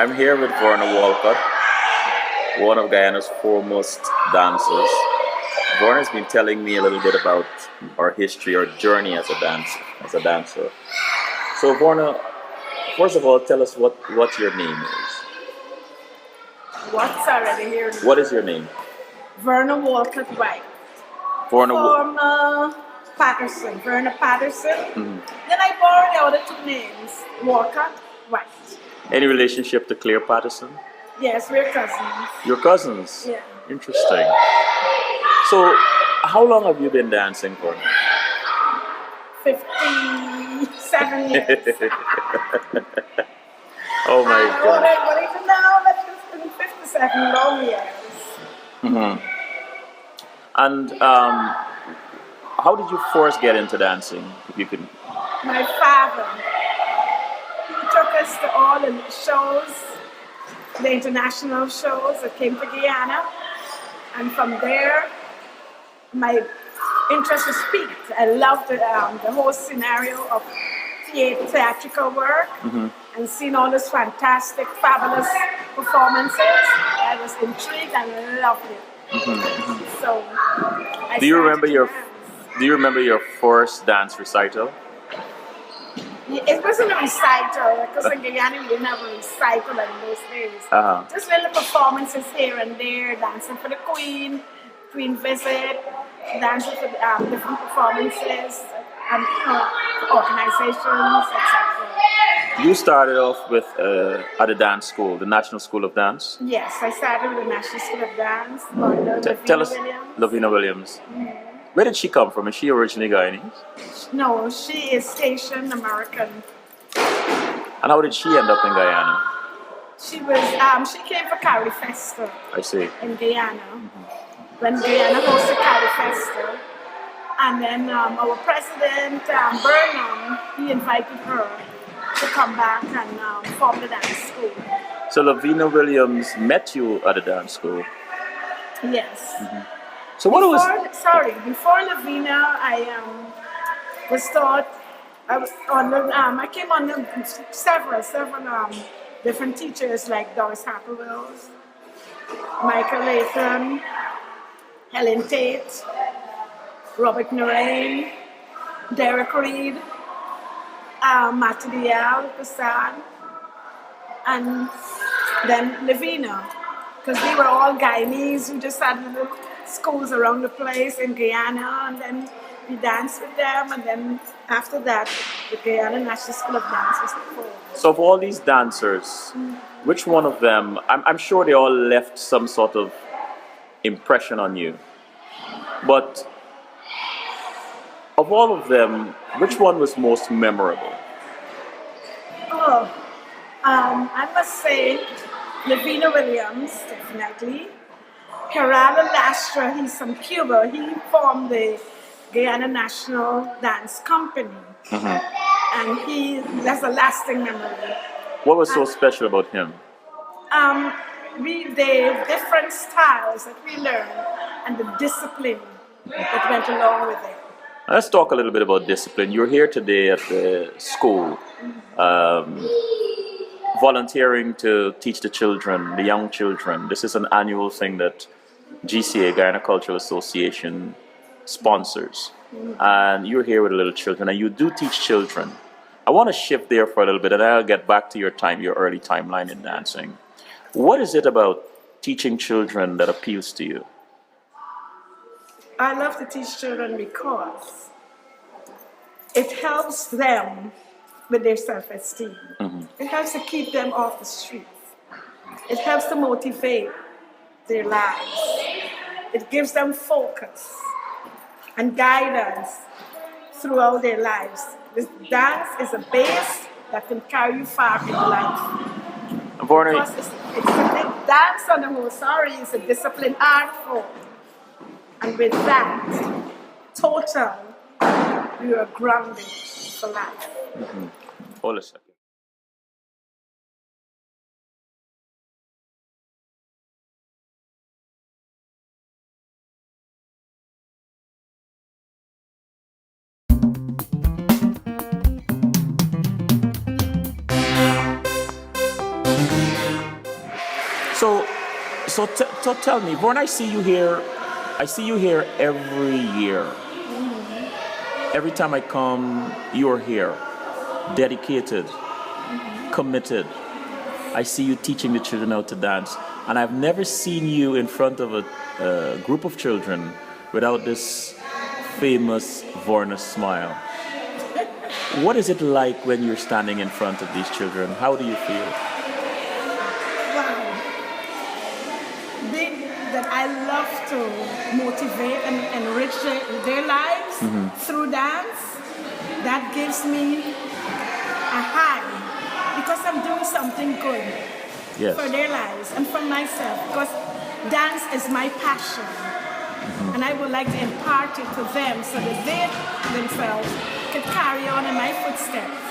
I'm here with Verna Walcott, one of Guyana's foremost dancers. Verna's been telling me a little bit about our history, our journey as a dancer. So Verna, first of all, tell us what your name is. What's already here? What is your name? Verna Walcott White. Verna. From Patterson, Verna Patterson. Mhm. Then I borrowed the other two names, Walcott White. Any relationship to Claire Patterson? Yes, we're cousins. Your cousins? Yeah. Interesting. So, how long have you been dancing for? 57 years. Oh my God. But even now, that's just been 57 long years. Hmm. And how did you first get into dancing? If you could. My father, he took us to all the shows, the international shows that came to Guyana. And from there, my interest was piqued. I loved the whole scenario of theatrical work and seeing all those fantastic, fabulous performances. I was intrigued and loved it. So, Do you remember your first dance recital? It wasn't a recital, because in Guyana we didn't have a recital in those days. Uh-huh. Just little performances here and there, dancing for the Queen visit, dancing for different performances, and organizations, etc. You started off with at a dance school, the National School of Dance. Yes, I started with the National School of Dance under Tell us, Williams. Lavina Williams. Where did she come from? Is she originally Guyanese? No, she is Haitian American. And how did she end up in Guyana? She came for Cari Festa I see. in Guyana. When Guyana hosted Cari Festa. And then our president, Burnham, he invited her to come back and form the dance school. So Lavina Williams met you at a dance school. Yes. So Before Lavina, I was taught. I came under several different teachers like Doris Harper Wills, Michael Latham, Helen Tate, Robert Narain, Derek Reed, Mati Dial, Prasad, and then Lavina, because we were all Guyanese who just had little schools around the place in Guyana, and then we danced with them, and then after that, the Guyana National School of Dance was formed. So of all these dancers, which one of them, I'm sure they all left some sort of impression on you, but of all of them, which one was most memorable? I must say Lavina Williams, definitely. Gerardo Lastra, he's from Cuba. He formed the Guyana National Dance Company. And he has a lasting memory. What was so special about him? The different styles that we learned and the discipline that went along with it. Let's talk a little bit about discipline. You're here today at the school, volunteering to teach the children, the young children. This is an annual thing that GCA, Guyana Cultural Association, sponsors. And you're here with the little children, and you do teach children. I want to shift there for a little bit, and I'll get back to your early timeline in dancing. What is it about teaching children that appeals to you? I love to teach children because it helps them with their self-esteem. It helps to keep them off the streets. It helps to motivate their lives. It gives them focus and guidance throughout their lives. This dance is a base that can carry you far in life. Because dance on the whole, is a disciplined art form. And with that, total, you are grounded for life. Hold a second. So tell me, when I see you here, I see you here every year. Every time I come, you're here, dedicated, committed. I see you teaching the children how to dance, and I've never seen you in front of a group of children without this famous Verna smile. What is it like when you're standing in front of these children? How do you feel? Wow. Being that I love to motivate and enrich their lives through dance, that gives me a high because I'm doing something good for their lives and for myself, because dance is my passion. And I would like to impart it to them so that they themselves can carry on in my footsteps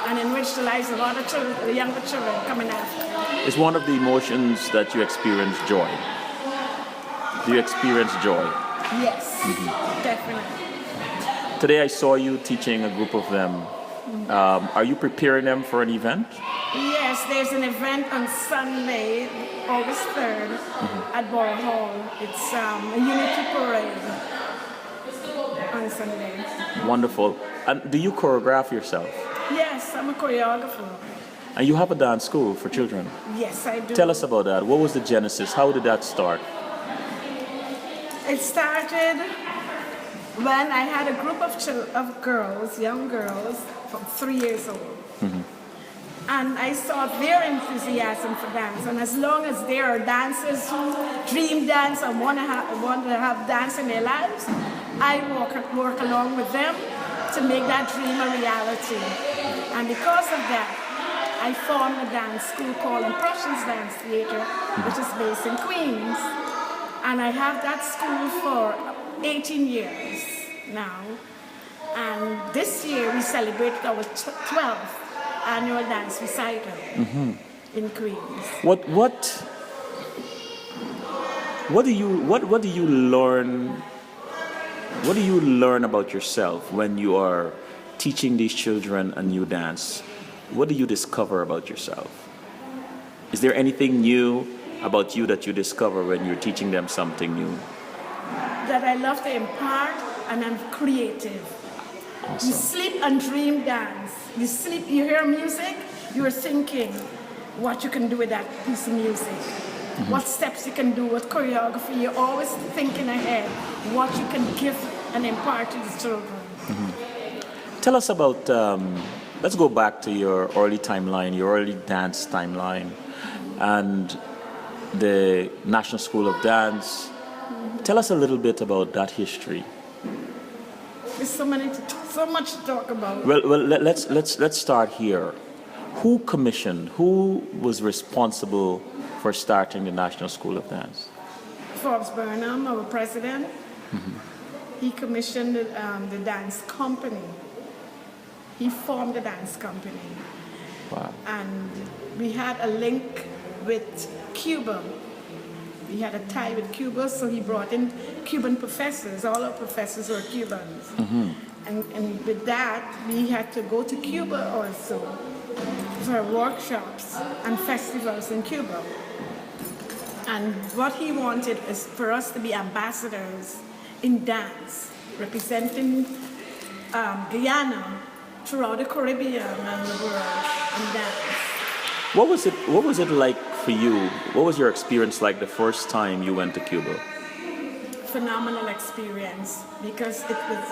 and enrich the lives of other children, the younger children coming after. Is one of the emotions that you experience joy? Do you experience joy? Yes, definitely. Today I saw you teaching a group of them. Are you preparing them for an event? Yes, there's an event on Sunday, August 3rd at Borough Hall. It's a unity parade on Sunday. Wonderful. And do you choreograph yourself? Yes, I'm a choreographer. And you have a dance school for children? Yes, I do. Tell us about that. What was the genesis? How did that start? It started when I had a group of girls, young girls, from 3 years old. And I saw their enthusiasm for dance. And as long as there are dancers who dream dance and want to have dance in their lives, I work along with them to make that dream a reality. And because of that, I formed a dance school called Impressions Dance Theatre, which is based in Queens. And I have that school for 18 years now. And this year we celebrated our 12th annual dance recital in Queens. What do you learn? What do you learn about yourself when you are teaching these children a new dance? What do you discover about yourself? Is there anything new about you that you discover when you're teaching them something new? That I love to impart and I'm creative. Awesome. You sleep and dream dance. You sleep, you hear music, you're thinking what you can do with that piece of music. What steps you can do, what choreography. You're always thinking ahead, what you can give and impart to the children. Tell us about, let's go back to your early timeline, your early dance timeline, and the National School of Dance. Tell us a little bit about that history. There's so much to talk about. Well, let's start here. Who commissioned? Who was responsible for starting the National School of Dance? Forbes Burnham, our president, he commissioned the dance company. He formed the dance company. Wow. And we had a link with Cuba. We had a tie with Cuba, so he brought in Cuban professors. All our professors were Cubans. And with that, we had to go to Cuba also for workshops and festivals in Cuba. And what he wanted is for us to be ambassadors in dance, representing Guyana throughout the Caribbean and the world in dance. What was it like for you? What was your experience like the first time you went to Cuba? Phenomenal experience, because it was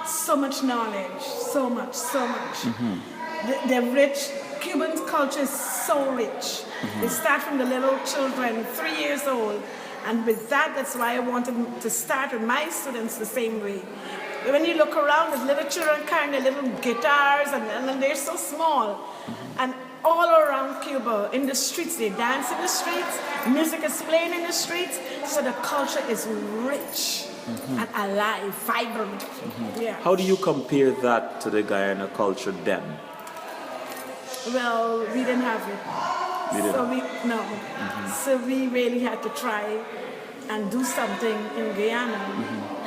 so much knowledge, so much. The rich Cuban culture is so rich. It starts from the little children, 3 years old, and with that's why I wanted to start with my students the same way. When you look around, there's little children carrying their little guitars, and they're so small. And all around Cuba, in the streets, they dance in the streets, music is playing in the streets, so the culture is rich and alive, vibrant. Yeah. How do you compare that to the Guyana culture then? Well, we didn't have it. So we really had to try and do something in Guyana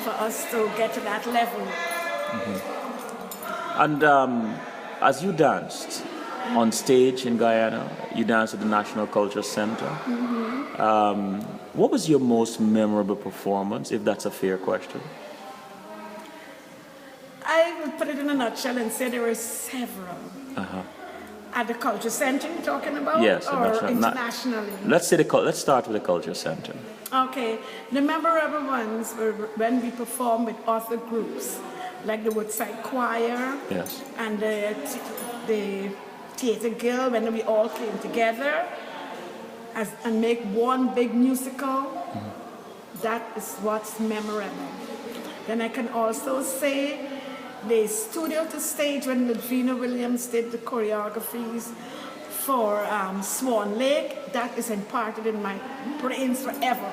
for us to get to that level. And as you danced, on stage in Guyana. You danced at the National Culture Center. What was your most memorable performance, if that's a fair question? I would put it in a nutshell and say there were several. Uh-huh. At the Culture Center you're talking about? Yes, or internationally? Let's start with the Culture Center. Okay, the memorable ones were when we performed with other groups, like the Woodside Choir. Yes. And the Theatre Guild, when we all came together and make one big musical. That is what's memorable. Then I can also say the studio to stage when Verna Williams did the choreographies for Swan Lake. That is imparted in my brains forever.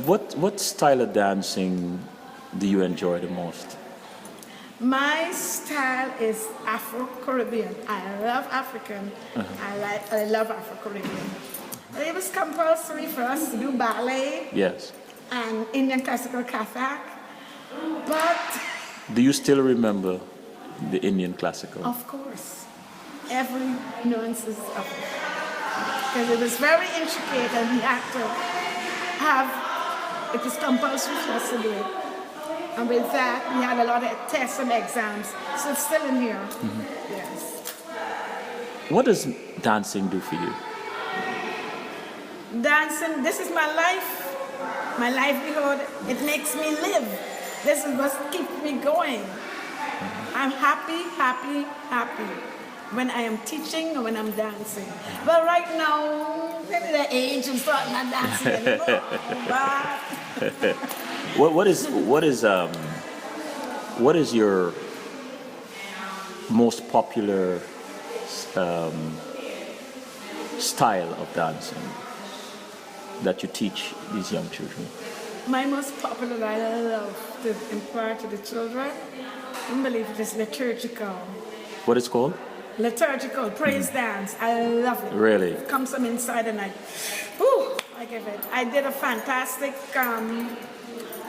What style of dancing do you enjoy the most? My style is Afro-Caribbean. I love African. I love Afro-Caribbean. It was compulsory for us to do ballet. Yes. And Indian classical Kathak. But do you still remember the Indian classical? of course, every nuances of it. Because it was very intricate and we had to it was compulsory for us to do it. And with that, we had a lot of tests and exams. So it's still in here. Yes. What does dancing do for you? Dancing, this is my life, my livelihood. It makes me live. This is what keeps me going. I'm happy, happy, happy when I am teaching or when I'm dancing. But right now, maybe the age and so I'm not dancing anymore. But what is your most popular style of dancing that you teach these young children? my most popular that I love to impart to the children, I believe it is liturgical. What is called? Liturgical, praise dance. I love it. Really? It comes from inside and I give it. I did a fantastic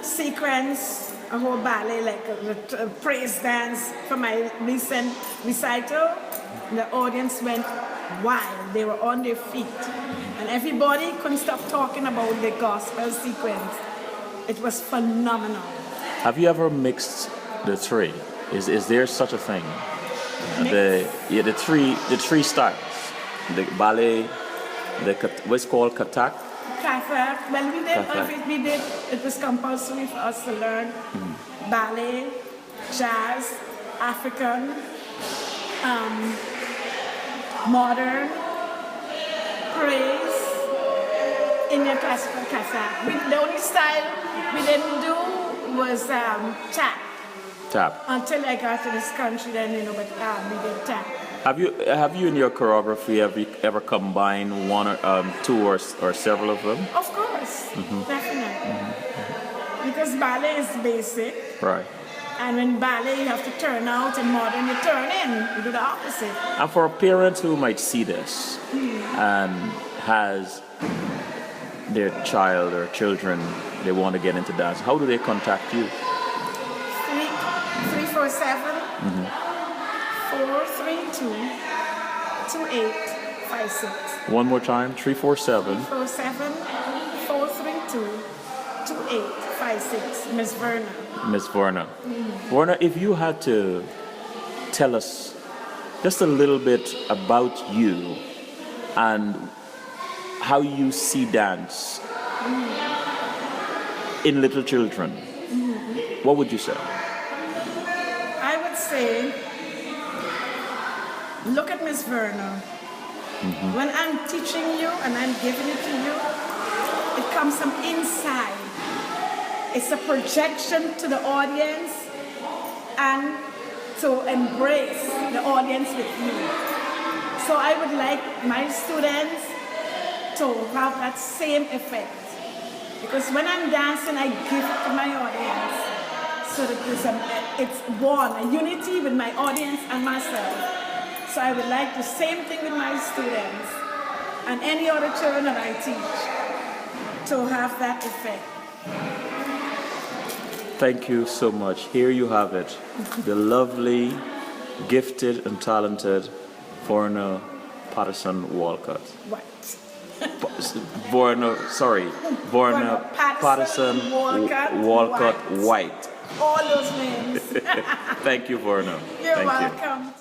sequence, a whole ballet, like a praise dance for my recent recital. And the audience went wild. They were on their feet. And everybody couldn't stop talking about the gospel sequence. It was phenomenal. Have you ever mixed the three? Is there such a thing? The three styles. The ballet, what's called Katak? Kathak. Well, we did, it was compulsory for us to learn ballet, jazz, African, modern, praise, Indian classical Kathak. The only style we didn't do was tap. Tap. Until I got to this country, then we did tap. Have you in your choreography ever combined one or two or several of them? Of course, definitely. Because ballet is basic. Right. And when ballet you have to turn out and modern you turn in. You do the opposite. And for a parent who might see this and has their child or children, they want to get into dance, how do they contact you? 347 432 2856. One more time, 347. 347 432 2856. Miss Verna. Miss Verna. Verna, if you had to tell us just a little bit about you and how you see dance in little children, what would you say? I would say, look at Miss Verna. When I'm teaching you and I'm giving it to you, it comes from inside. It's a projection to the audience and to embrace the audience with you. So I would like my students to have that same effect. Because when I'm dancing, I give it to my audience. So that it's one, a unity with my audience and myself. So I would like the same thing with my students and any other children that I teach, to have that effect. Thank you so much. Here you have it. The lovely gifted and talented Verna Patterson Walcott. What? Verna Patterson Walcott White. White. All those names. Thank you, Verna. You're Thank you. welcome.